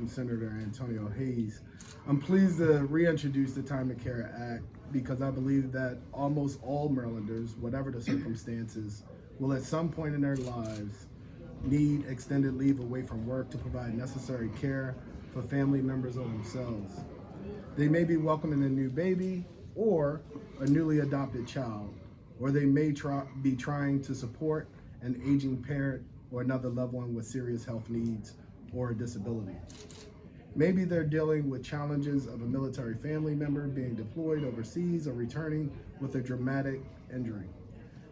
Senator Antonio Hayes. I'm pleased to reintroduce the Time to Care Act because I believe that almost all Marylanders, whatever the circumstances, will at some point in their lives need extended leave away from work to provide necessary care for family members or themselves. They may be welcoming a new baby or a newly adopted child, or they may be trying to support an aging parent or another loved one with serious health needs or a disability. Maybe they're dealing with challenges of a military family member being deployed overseas or returning with a dramatic injury.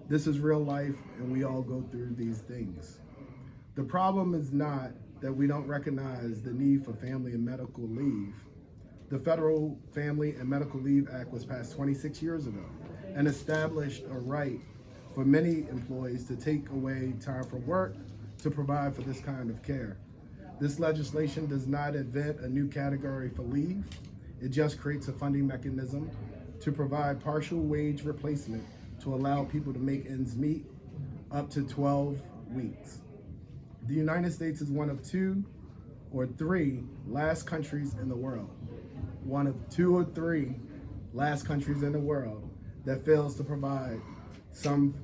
This is real life, and we all go through these things. The problem is not that we don't recognize the need for family and medical leave. The Federal Family and Medical Leave Act was passed 26 years ago and established a right for many employees to take away time from work to provide for this kind of care. This legislation does not invent a new category for leave. It just creates a funding mechanism to provide partial wage replacement to allow people to make ends meet up to 12 weeks. The United States is one of 2 or 3 last countries in the world, one of 2 or 3 last countries in the world that fails to provide some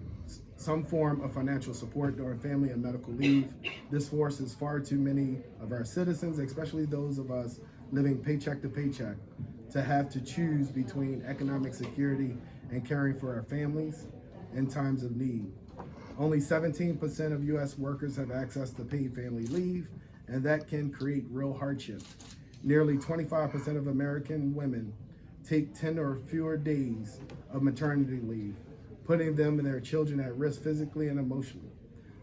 form of financial support during family and medical leave. This forces far too many of our citizens, especially those of us living paycheck to paycheck, to have to choose between economic security and caring for our families in times of need. Only 17% of U.S. workers have access to paid family leave, and that can create real hardship. Nearly 25% of American women take 10 or fewer days of maternity leave, putting them and their children at risk physically and emotionally.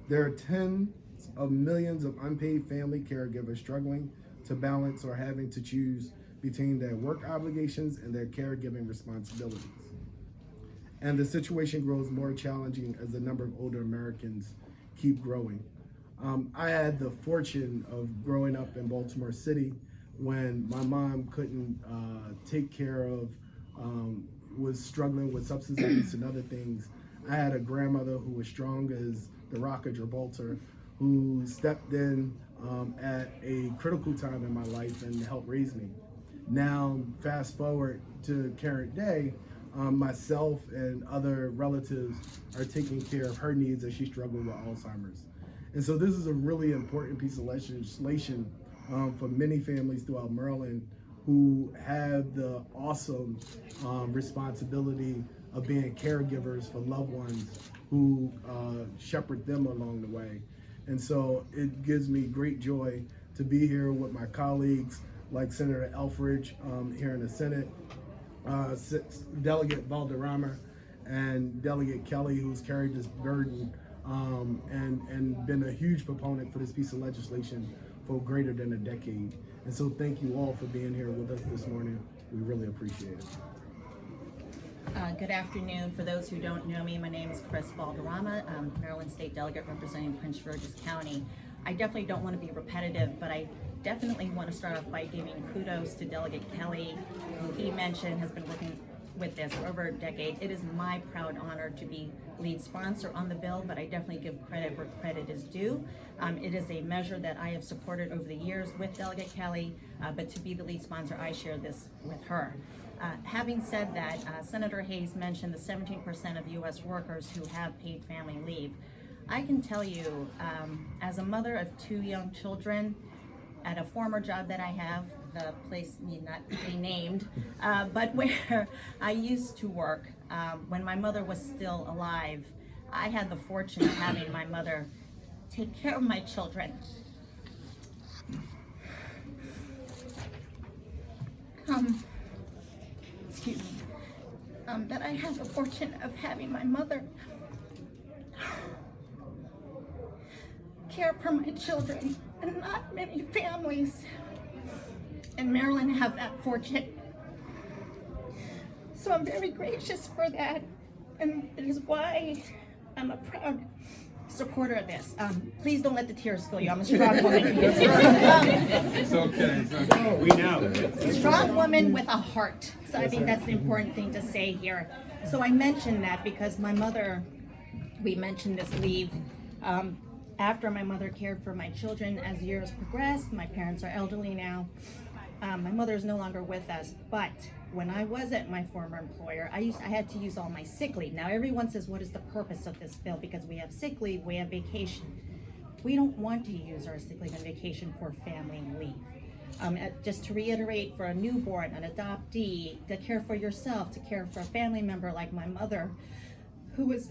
There are tens of millions of unpaid family caregivers struggling to balance or having to choose between their work obligations and their caregiving responsibilities. And the situation grows more challenging as the number of older Americans keep growing. I had the fortune of growing up in Baltimore City when my mom couldn't take care of was struggling with substance abuse and other things. I had a grandmother who was strong as the Rock of Gibraltar, who stepped in at a critical time in my life and helped raise me. Now, fast forward to current day, myself and other relatives are taking care of her needs as she struggled with Alzheimer's. And so this is a really important piece of legislation for many families throughout Maryland who have the awesome responsibility of being caregivers for loved ones who shepherd them along the way. And so it gives me great joy to be here with my colleagues like Senator Elfridge here in the Senate, Delegate Valderrama, and Delegate Kelly, who's carried this burden and been a huge proponent for this piece of legislation for greater than a decade. And so thank you all for being here with us this morning. We really appreciate it. Good afternoon. For those who don't know me, my name is Chris Valderrama, Maryland State Delegate representing Prince George's County. I definitely don't want to be repetitive, but I definitely want to start off by giving kudos to Delegate Kelly, who he mentioned has been working with this for over a decade. It is my proud honor to be lead sponsor on the bill, but I definitely give credit where credit is due. It is a measure that I have supported over the years with Delegate Kelly, but to be the lead sponsor, I share this with her. Having said that, Senator Hayes mentioned the 17% of U.S. workers who have paid family leave. I can tell you, as a mother of 2 young children, at a former job that I have, the place need not be named, but where I used to work, when my mother was still alive, I had the fortune of having my mother take care of my children. Excuse me. That I had the fortune of having my mother care for my children, and not many families in Maryland have that fortune. So I'm very gracious for that, and it is why I'm a proud supporter of this. Please don't let the tears fill you. I'm a strong woman. It's okay. We know. Strong woman with a heart. So I think that's the important thing to say here. So I mentioned that because my mother, we mentioned this leave. after my mother cared for my children as years progressed. My parents are elderly now. My mother is no longer with us, but when I was at my former employer, I had to use all my sick leave. Now everyone says, what is the purpose of this bill? Because we have sick leave, we have vacation. We don't want to use our sick leave and vacation for family leave. Just to reiterate, for a newborn, an adoptee, to care for yourself, to care for a family member like my mother, who was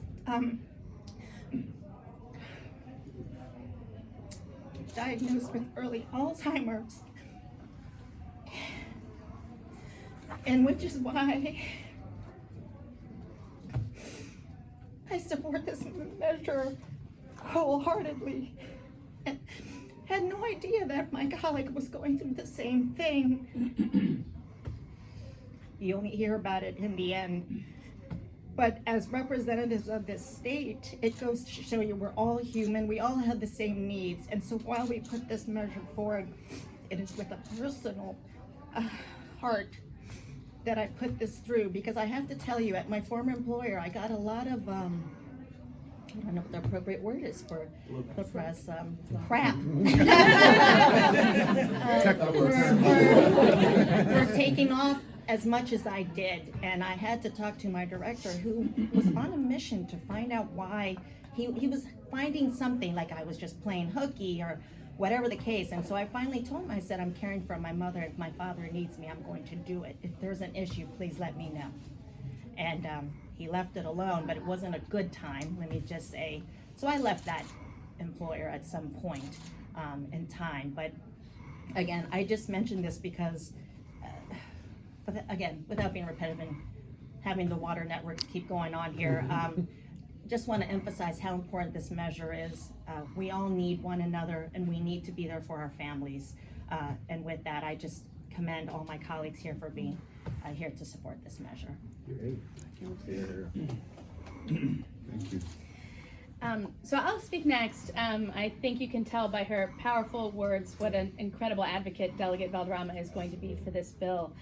diagnosed with early Alzheimer's. And which is why I support this measure wholeheartedly. And had no idea that my colleague was going through the same thing. You only hear about it in the end. But as representatives of this state, it goes to show you we're all human, we all have the same needs. And so while we put this measure forward, it is with a personal heart that I put this through, because I have to tell you, at my former employer, I got a lot of, I don't know what the appropriate word is for the press, crap. For taking off as much as I did. And I had to talk to my director, who was on a mission to find out why he was finding something, like I was just playing hooky or whatever the case. And so I finally told him, I said, I'm caring for my mother. If my father needs me, I'm going to do it. If there's an issue, please let me know. And he left it alone, but it wasn't a good time, let me just say. So I left that employer at some point in time. But again, I just mentioned this because, again, without being repetitive and having the water networks keep going on here, just want to emphasize how important this measure is. We all need one another, and we need to be there for our families. And with that, I just commend all my colleagues here for being here to support this measure. Great. Thank you. So I'll speak next. I think you can tell by her powerful words what an incredible advocate Delegate Valderrama is going to be for this bill,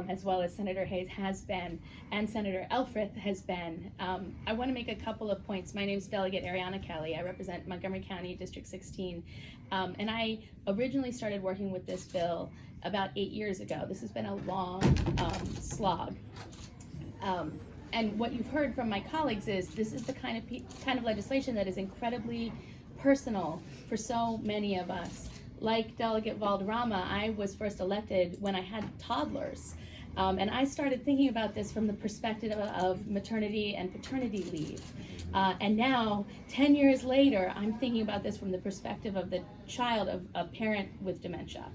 as well as Senator Hayes has been, and Senator Elfreth has been. I want to make a couple of points. My name is Delegate Ariana Kelly. I represent Montgomery County District 16, and I originally started working with this bill about 8 years ago. This has been a long slog. And what you've heard from my colleagues is this is the kind of legislation that is incredibly personal for so many of us. Like Delegate Valderrama, I was first elected when I had toddlers. And I started thinking about this from the perspective of maternity and paternity leave. And now, 10 years later, I'm thinking about this from the perspective of the child of a parent with dementia.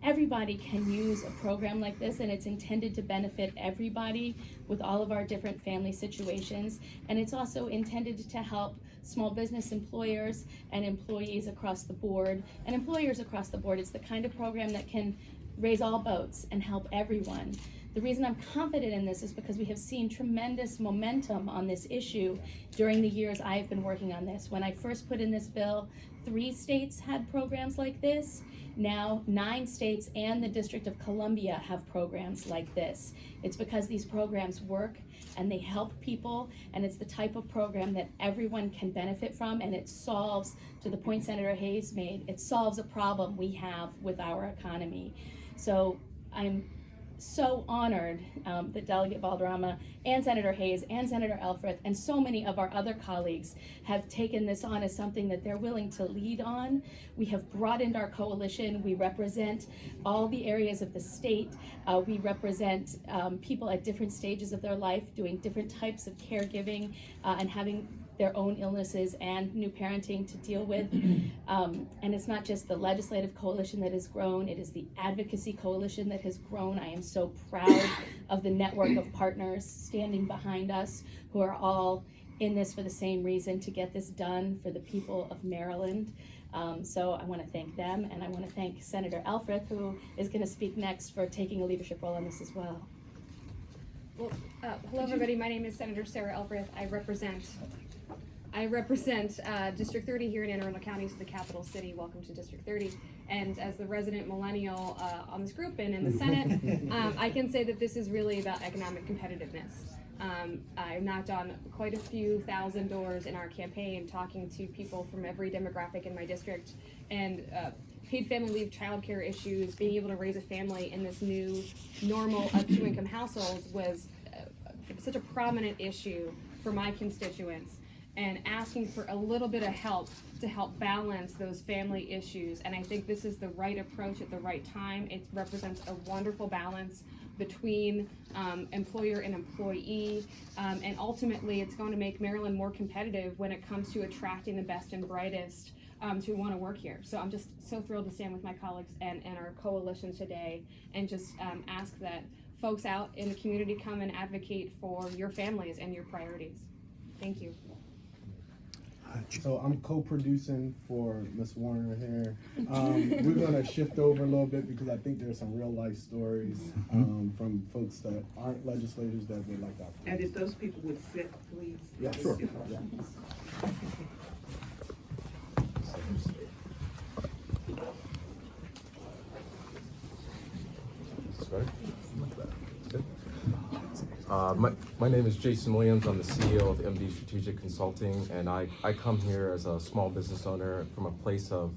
Everybody can use a program like this, and it's intended to benefit everybody with all of our different family situations. And it's also intended to help small business employers and employees across the board, and employers across the board. It's the kind of program that can raise all boats and help everyone. The reason I'm confident in this is because we have seen tremendous momentum on this issue during the years I've been working on this. When I first put in this bill, 3 states had programs like this. Now 9 states and the District of Columbia have programs like this. It's because these programs work and they help people, and it's the type of program that everyone can benefit from, and it solves, to the point Senator Hayes made, it solves a problem we have with our economy. So I'm so honored that Delegate Valderrama and Senator Hayes and Senator Elfreth and so many of our other colleagues have taken this on as something that they're willing to lead on. We have broadened our coalition. We represent all the areas of the state. We represent people at different stages of their life doing different types of caregiving and having their own illnesses and new parenting to deal with. And it's not just the legislative coalition that has grown, it is the advocacy coalition that has grown. I am so proud of the network of partners standing behind us who are all in this for the same reason, to get this done for the people of Maryland. So I want to thank them, and I want to thank Senator Elfreth, who is going to speak next, for taking a leadership role on this as well. Well, hello everybody, my name is Senator Sarah Elfreth. I represent District 30 here in Anne Arundel County, so the capital city. Welcome to District 30. And as the resident millennial on this group and in the Senate, I can say that this is really about economic competitiveness. I knocked on quite a few thousand doors in our campaign, talking to people from every demographic in my district, and paid family leave, childcare issues, being able to raise a family in this new normal of two-income households was such a prominent issue for my constituents, and asking for a little bit of help to help balance those family issues. And I think this is the right approach at the right time. It represents a wonderful balance between employer and employee, and ultimately it's going to make Maryland more competitive when it comes to attracting the best and brightest to want to work here. So I'm just so thrilled to stand with my colleagues and our coalition today, and just ask that folks out in the community come and advocate for your families and your priorities. Thank you. So I'm co-producing for Ms. Warner here. We're gonna shift over a little bit because I think there's some real life stories from folks that aren't legislators that would like that. And if those people would sit, please. Yeah, sure. Yeah. My name is Jason Williams. I'm the CEO of MD Strategic Consulting, and I come here as a small business owner from a place of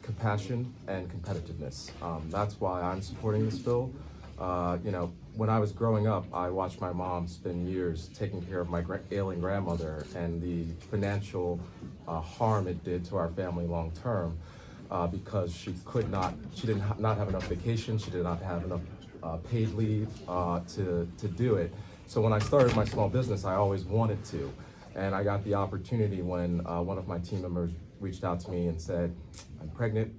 compassion and competitiveness. That's why I'm supporting this bill. When I was growing up, I watched my mom spend years taking care of my ailing grandmother, and the financial harm it did to our family long term, because she did not have enough vacation, she did not have enough paid leave to do it. So when I started my small business, I always wanted to, and I got the opportunity when one of my team members reached out to me and said, "I'm pregnant,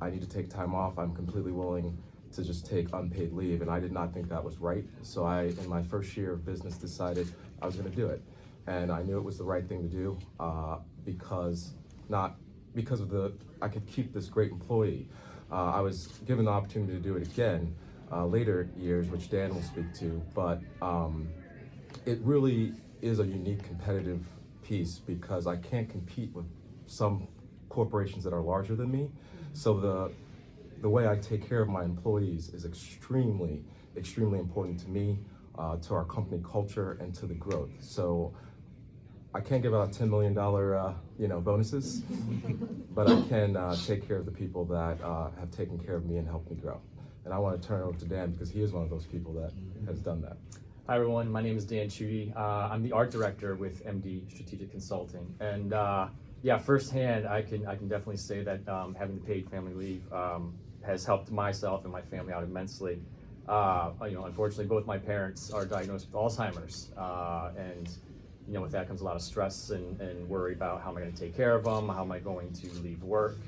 I need to take time off, I'm completely willing to just take unpaid leave," and I did not think that was right. So I, in my first year of business, decided I was gonna do it. And I knew it was the right thing to do because I could keep this great employee. I was given the opportunity to do it again later years, which Dan will speak to, but it really is a unique competitive piece because I can't compete with some corporations that are larger than me. So the way I take care of my employees is extremely, extremely important to me, to our company culture, and to the growth. So I can't give out $10 million bonuses, but I can take care of the people that have taken care of me and helped me grow. And I want to turn it over to Dan because he is one of those people that has done that. Hi everyone, my name is Dan Chudy. I'm the art director with MD Strategic Consulting, and yeah, firsthand, I can definitely say that having the paid family leave has helped myself and my family out immensely. Unfortunately, both my parents are diagnosed with Alzheimer's, and with that comes a lot of stress and worry about how am I going to take care of them, how am I going to leave work.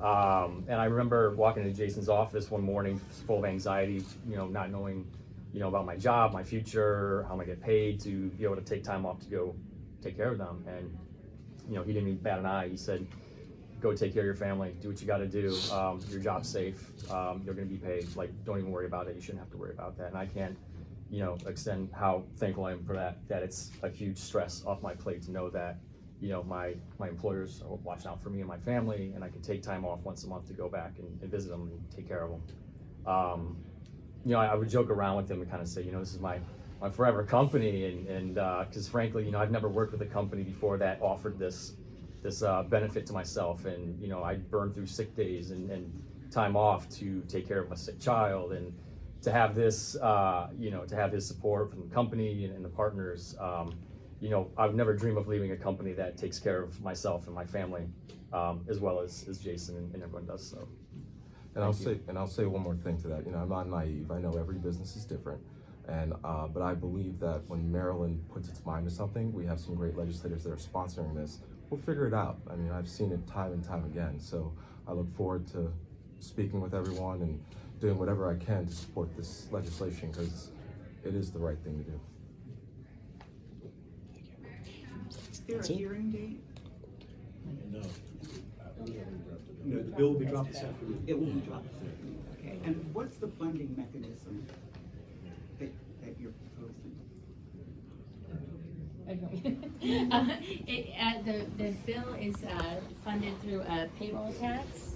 And I remember walking into Jason's office one morning full of anxiety, not knowing, about my job, my future, how am I get paid to be able to take time off to go take care of them. And, he didn't even bat an eye. He said, go take care of your family, do what you got to do. Your job's safe. You're going to be paid. Like, don't even worry about it. You shouldn't have to worry about that. And I can't, extend how thankful I am for that it's a huge stress off my plate to know that, my employers are watching out for me and my family, and I can take time off once a month to go back and visit them and take care of them. I would joke around with them and kind of say, this is my forever company, and because frankly, I've never worked with a company before that offered this benefit to myself, and I burned through sick days and time off to take care of my sick child, and to have this, to have his support from the company and the partners. I would never dream of leaving a company that takes care of myself and my family, as well as Jason and everyone does. So, and I'll say one more thing to that. I'm not naive. I know every business is different, and but I believe that when Maryland puts its mind to something, we have some great legislators that are sponsoring this. We'll figure it out. I mean, I've seen it time and time again. So I look forward to speaking with everyone and doing whatever I can to support this legislation because it is the right thing to do. Is there a hearing date? No. No, the bill will be dropped this It afternoon. will be dropped. Okay, and what's the funding mechanism that you're proposing? The bill is funded through a payroll tax,